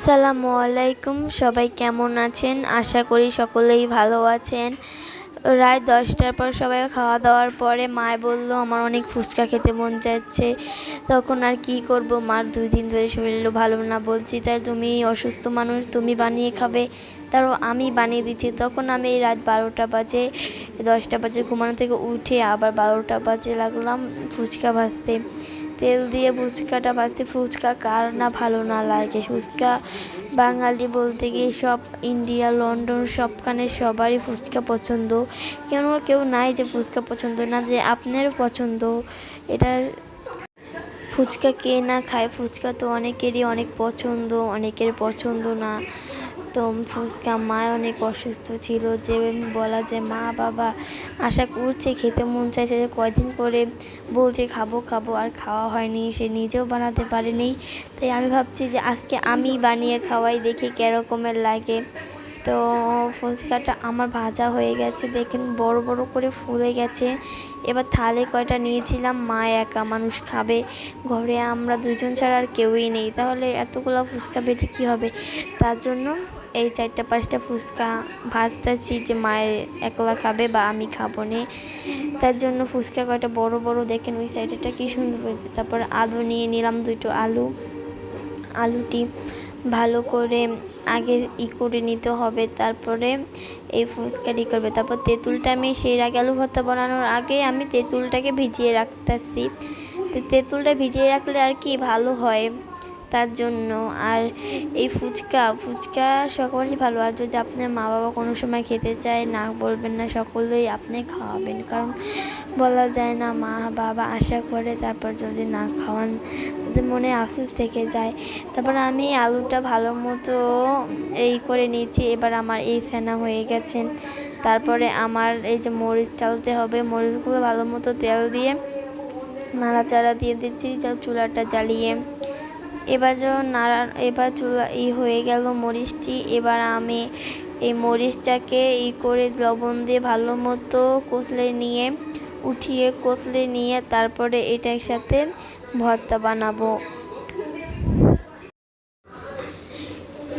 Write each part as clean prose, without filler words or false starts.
আসসালামু আলাইকুম। সবাই কেমন আছেন? আশা করি সকলেই ভালো আছেন। রাত 10টার পর সবাই খাওয়া দাওয়ার পরে মায় বলল আমার অনেক ফুচকা খেতে মন চাচ্ছে। তখন আর কি করব, মার 2 দিন ধরে শরীর ভালো না। বলছি তাই তুমি অসুস্থ মানুষ, তুমি বানিয়ে খাবে, তারও আমি বানিয়ে দিচ্ছি। তখন আমি এই রাত 12টা বাজে 10টা বাজে ঘুমানো থেকে উঠে আবার 12টা বাজে লাগলাম ফুচকা ভাজতে। তেল দিয়ে ফুচকাটা ভাজতে, ফুচকা কার না ভালো না লাগে। ফুচকা বাঙালি বলতে গিয়ে সব ইন্ডিয়া, লন্ডন সবখানে সবারই ফুচকা পছন্দ। কেউ নাই যে ফুচকা পছন্দ না, যে আপনারও পছন্দ। এটা ফুচকা কে না খায়? ফুচকা তো অনেকেরই অনেক পছন্দ, অনেকের পছন্দ না। তো ফুচকা মায় অনেক অসুস্থ ছিল, যে বলা যে মা বাবা আশা করছে, খেতে মন চাইছে, যে কয়দিন করে বলছে খাবো খাবো, আর খাওয়া হয়নি। সে নিজেও বানাতে পারেনি। তাই আমি ভাবছি যে আজকে আমি বানিয়ে খাওয়াই, দেখি কীরকমের লাগে। তো ফুচকাটা আমার ভাজা হয়ে গেছে, দেখেন বড় বড় করে ফুলে গেছে। এবার থালে কয়টা নিয়েছিলাম, মা একা মানুষ খাবে, ঘরে আমরা 2জন ছাড়া আর কেউই নেই, তাহলে এতগুলো ফুচকা ভেজে কী হবে। তার জন্য এই 4-5টা ফুচকা ভাজতেছি, যে মায়ের একলা খাবে বা আমি খাবো নে। তার জন্য ফুচকা কয়টা বড় বড়, দেখেন ওই সাইডেটা কি সুন্দর হয়েছে। তারপর আলু নিয়ে নিলাম 2টো আলুটি ভালো করে আগে করে নিতে হবে, তারপরে এই ফুচকাটি করবে। তারপর তেঁতুলটা আমি সেই আগে আলু ভর্তা বানানোর আগে আমি তেঁতুলটাকে ভিজিয়ে রাখতেছি। তো তেঁতুলটা ভিজিয়ে রাখলে আর কি ভালো হয়, তার জন্য। আর এই ফুচকা সকলেই ভালো। আর যদি আপনার মা বাবা কোনো সময় খেতে চায়, না বলবেন না, সকলেই আপনি খাওয়াবেন, কারণ বলা যায় না, মা বাবা আশা করে, তারপর যদি না খাওয়ান তাদের মনে আফসোস থেকে যায়। তারপর আমি আলুটা ভালো মতো করে নিয়েছি। এবার আমার এই ছানা হয়ে গেছে। তারপরে আমার এই যে মরিচ চালতে হবে, মরিচগুলো ভালো মতো তেল দিয়ে নাড়াচাড়া দিয়ে দিচ্ছি চুলাটা জ্বালিয়ে। এবার চুলা হয়ে গেল মরিচটি। এবার আমি এই মরিচটাকে করে লবণ দিয়ে ভালো মতো কষলে নিয়ে তারপরে এটা একসাথে ভর্তা বানাবো।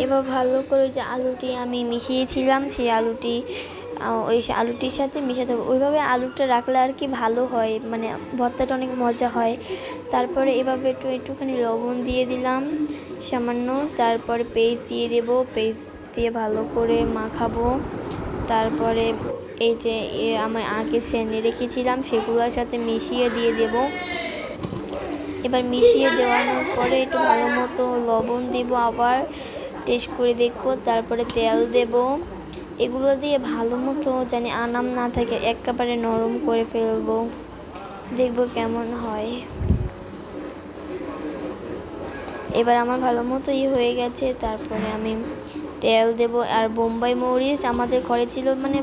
এবার ভালো করে যে আলুটি আমি মিশিয়েছিলাম, সেই আলুটির সাথে মিশাতে হবে। ওইভাবে আলুটা রাখলে আর কি ভালো হয়, মানে ভর্তাটা অনেক মজা হয়। তারপরে এভাবে একটুখানি লবণ দিয়ে দিলাম সামান্য, তারপরে পেস্ট দিয়ে দেবো, পেস্ট দিয়ে ভালো করে মাখাবো। তারপরে এই যে আমি আগে ছেনে রেখেছিলাম সেগুলোর সাথে মিশিয়ে দিয়ে দেব। এবার মিশিয়ে দেওয়ানোর পরে একটু ভালো মতো লবণ দেব, আবার টেস্ট করে দেখবো, তারপরে তেল দেব। এগুলো দিয়ে ভালো মতো জানি আনাম না থাকে, একেবারে নরম করে ফেলবো, দেখবো কেমন হয়। এবার আমার ভালো মতো হয়ে গেছে। তারপরে আমি তেল দেব। আর বোম্বাই মরিচ আমাদের ঘরে ছিল, মানে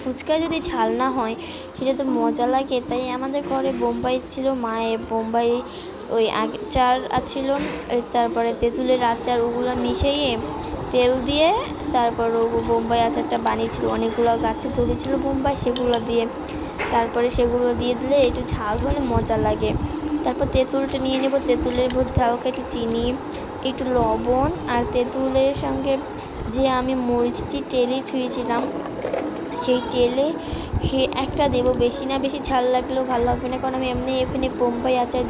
ফুচকা যদি ঝাল না হয় সেটা তো মজা লাগে, তাই আমাদের ঘরে বোম্বাই ছিল। মায়ের বোম্বাই ওই আচার ছিল, তারপরে তেঁতুলের আচার, ওগুলো মিশিয়ে তেল দিয়ে তারপর বোম্বাই আচারটা বানিয়েছিল। অনেকগুলো গাছে ধরেছিল বোম্বাই, সেগুলো দিয়ে দিলে একটু ঝাল হলে মজা লাগে। তারপর তেঁতুলটা নিয়ে নেব, তেঁতুলের মধ্যে হালকা একটু চিনি, একটু লবণ, আর তেঁতুলের সঙ্গে যে আমি মরিচটি তেলে ছুঁয়েছিলাম সেই তেলে একটা দেবো, বেশি না, বেশি ঝাল লাগলেও ভালো লাগবে না, কারণ আমি এমনি এখানে বোম্বাই আচার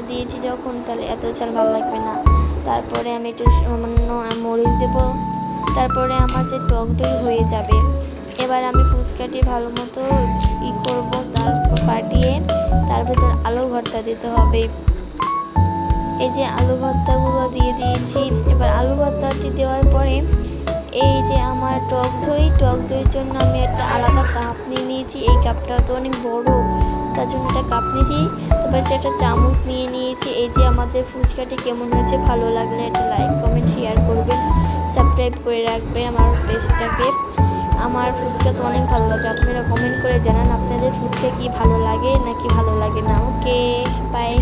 দিয়েছি যখন, তাহলে এত ঝাল ভালো লাগবে না। তারপরে আমি একটু সামান্য মরিচ দেবো, তারপরে আমার যে টক দই হয়ে যাবে। এবার আমি ফুচকাটি ভালো মতো করবো, তারপর ফাটিয়ে তার ভেতর আলু ভর্তা দিতে হবে। এই যে আলু ভর্তাগুলো দিয়ে দিয়েছি। এবার আলু ভর্তাটি দেওয়ার পরে এই যে আমার টক দইয়ের জন্য আমি একটা আলাদা কাপ নিয়ে নিয়েছি। এই কাপটা তো অনেক বড়, তার জন্য একটা কাপ নিয়েছি। তারপর একটা চামচ নিয়ে নিয়েছি। এই যে আমাদের ফুচকাটি কেমন হয়েছে, ভালো লাগলে একটা লাইক কমেন্ট শেয়ার করবেন, সাবস্ক্রাইব করে রাখবেন আমার পেজটাকে। আমার ফুচকা তো অনেক ভালো লাগে, আপনারা কমেন্ট করে জানান আপনাদের ফুচকা কি ভালো লাগে নাকি ভালো লাগে না। ওকে, বাই।